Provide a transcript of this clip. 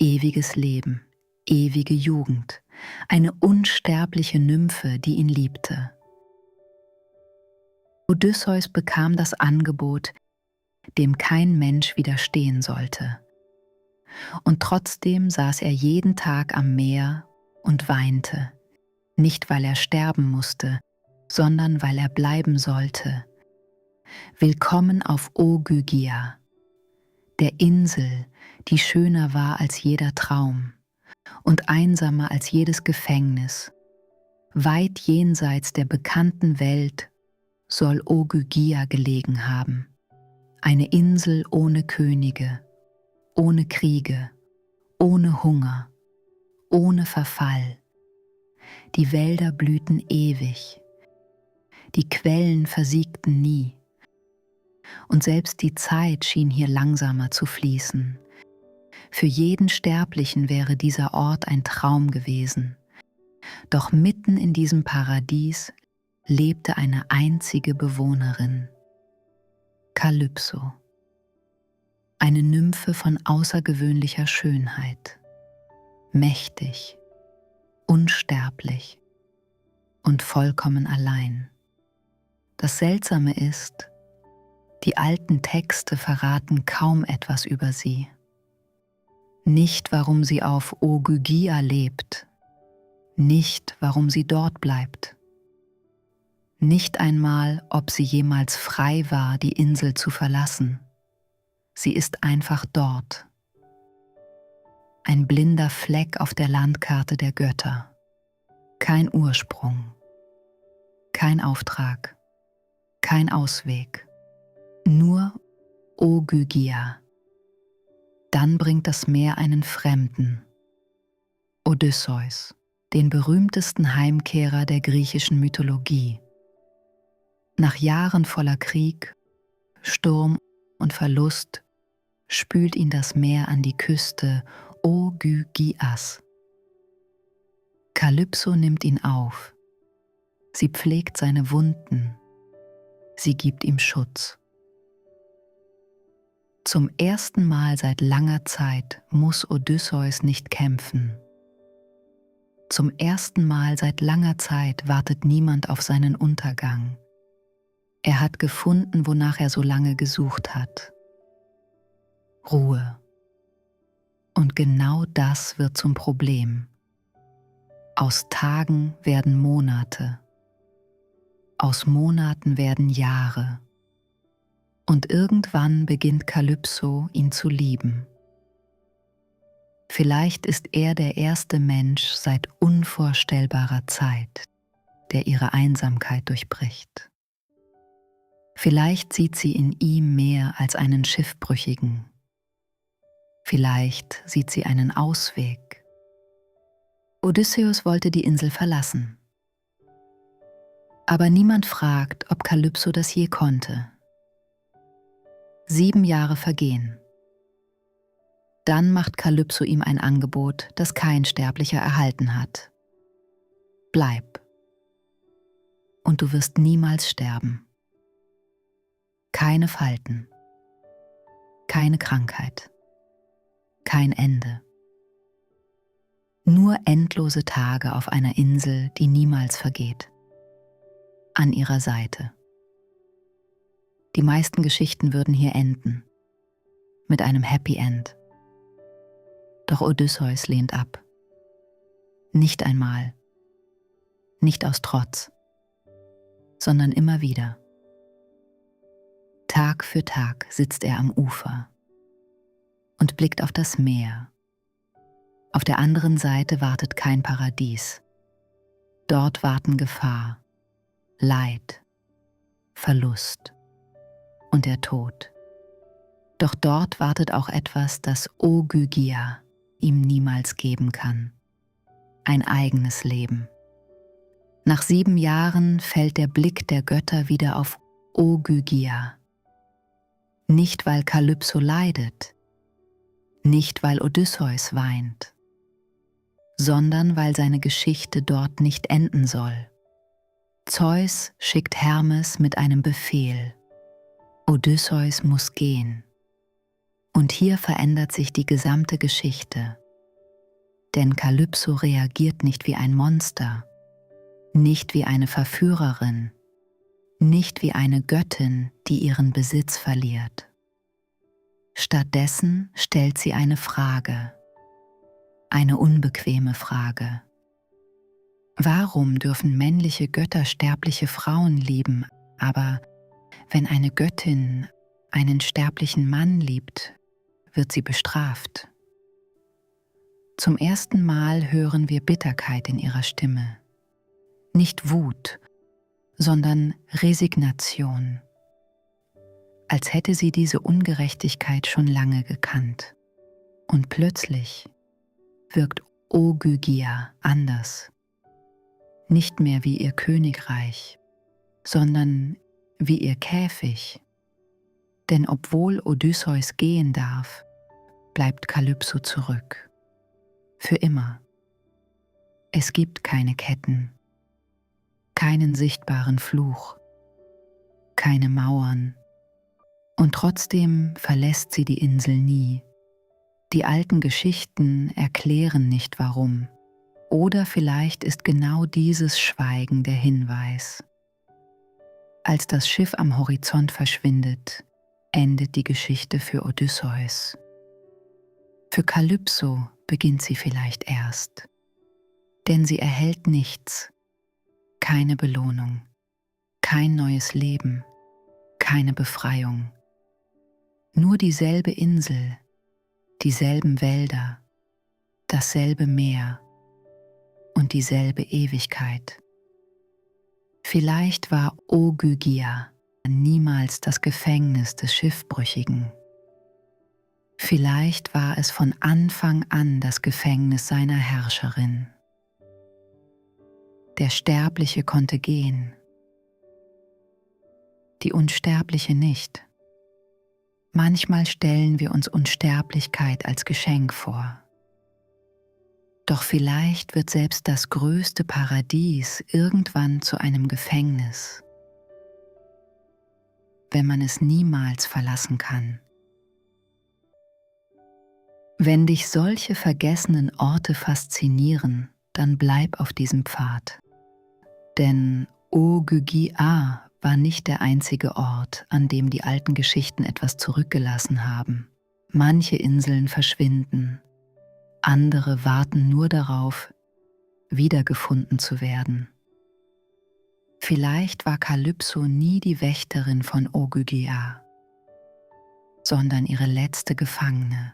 ewiges Leben, ewige Jugend, eine unsterbliche Nymphe, die ihn liebte. Odysseus bekam das Angebot, dem kein Mensch widerstehen sollte. Und trotzdem saß er jeden Tag am Meer und weinte, nicht weil er sterben musste, sondern weil er bleiben sollte. Willkommen auf Ogygia, der Insel, die schöner war als jeder Traum und einsamer als jedes Gefängnis. Weit jenseits der bekannten Welt soll Ogygia gelegen haben. Eine Insel ohne Könige, ohne Kriege, ohne Hunger, ohne Verfall. Die Wälder blühten ewig, die Quellen versiegten nie, und selbst die Zeit schien hier langsamer zu fließen. Für jeden Sterblichen wäre dieser Ort ein Traum gewesen. Doch mitten in diesem Paradies lebte eine einzige Bewohnerin, Kalypso, eine Nymphe von außergewöhnlicher Schönheit, mächtig, unsterblich und vollkommen allein. Das Seltsame ist, die alten Texte verraten kaum etwas über sie. Nicht, warum sie auf Ogygia lebt, nicht, warum sie dort bleibt. Nicht einmal, ob sie jemals frei war, die Insel zu verlassen. Sie ist einfach dort. Ein blinder Fleck auf der Landkarte der Götter. Kein Ursprung, kein Auftrag, kein Ausweg. Nur Ogygia. Dann bringt das Meer einen Fremden, Odysseus, den berühmtesten Heimkehrer der griechischen Mythologie. Nach Jahren voller Krieg, Sturm und Verlust spült ihn das Meer an die Küste Ogygias. Kalypso nimmt ihn auf. Sie pflegt seine Wunden. Sie gibt ihm Schutz. Zum ersten Mal seit langer Zeit muss Odysseus nicht kämpfen. Zum ersten Mal seit langer Zeit wartet niemand auf seinen Untergang. Er hat gefunden, wonach er so lange gesucht hat. Ruhe. Und genau das wird zum Problem. Aus Tagen werden Monate. Aus Monaten werden Jahre. Und irgendwann beginnt Kalypso, ihn zu lieben. Vielleicht ist er der erste Mensch seit unvorstellbarer Zeit, der ihre Einsamkeit durchbricht. Vielleicht sieht sie in ihm mehr als einen Schiffbrüchigen. Vielleicht sieht sie einen Ausweg. Odysseus wollte die Insel verlassen. Aber niemand fragt, ob Kalypso das je konnte. 7 Jahre vergehen. Dann macht Kalypso ihm ein Angebot, das kein Sterblicher erhalten hat. Bleib. Und du wirst niemals sterben. Keine Falten. Keine Krankheit. Kein Ende. Nur endlose Tage auf einer Insel, die niemals vergeht. An ihrer Seite. Die meisten Geschichten würden hier enden. Mit einem Happy End. Doch Odysseus lehnt ab. Nicht einmal. Nicht aus Trotz. Sondern immer wieder. Tag für Tag sitzt er am Ufer und blickt auf das Meer. Auf der anderen Seite wartet kein Paradies. Dort warten Gefahr, Leid, Verlust und der Tod. Doch dort wartet auch etwas, das Ogygia ihm niemals geben kann. Ein eigenes Leben. Nach 7 Jahren fällt der Blick der Götter wieder auf Ogygia. Nicht, weil Kalypso leidet, nicht, weil Odysseus weint, sondern weil seine Geschichte dort nicht enden soll. Zeus schickt Hermes mit einem Befehl. Odysseus muss gehen. Und hier verändert sich die gesamte Geschichte. Denn Kalypso reagiert nicht wie ein Monster, nicht wie eine Verführerin, nicht wie eine Göttin, die ihren Besitz verliert. Stattdessen stellt sie eine Frage, eine unbequeme Frage. Warum dürfen männliche Götter sterbliche Frauen lieben, aber wenn eine Göttin einen sterblichen Mann liebt, wird sie bestraft? Zum ersten Mal hören wir Bitterkeit in ihrer Stimme. Nicht Wut, sondern Resignation. Als hätte sie diese Ungerechtigkeit schon lange gekannt. Und plötzlich wirkt Ogygia anders. Nicht mehr wie ihr Königreich, sondern wie ihr Käfig. Denn obwohl Odysseus gehen darf, bleibt Kalypso zurück. Für immer. Es gibt keine Ketten, keinen sichtbaren Fluch, keine Mauern. Und trotzdem verlässt sie die Insel nie. Die alten Geschichten erklären nicht warum. Oder vielleicht ist genau dieses Schweigen der Hinweis. Als das Schiff am Horizont verschwindet, endet die Geschichte für Odysseus. Für Kalypso beginnt sie vielleicht erst. Denn sie erhält nichts, keine Belohnung, kein neues Leben, keine Befreiung. Nur dieselbe Insel, dieselben Wälder, dasselbe Meer und dieselbe Ewigkeit. Vielleicht war Ogygia niemals das Gefängnis des Schiffbrüchigen. Vielleicht war es von Anfang an das Gefängnis seiner Herrscherin. Der Sterbliche konnte gehen, die Unsterbliche nicht. Manchmal stellen wir uns Unsterblichkeit als Geschenk vor. Doch vielleicht wird selbst das größte Paradies irgendwann zu einem Gefängnis, wenn man es niemals verlassen kann. Wenn dich solche vergessenen Orte faszinieren, dann bleib auf diesem Pfad. Denn Ogygia war nicht der einzige Ort, an dem die alten Geschichten etwas zurückgelassen haben. Manche Inseln verschwinden, andere warten nur darauf, wiedergefunden zu werden. Vielleicht war Kalypso nie die Wächterin von Ogygia, sondern ihre letzte Gefangene.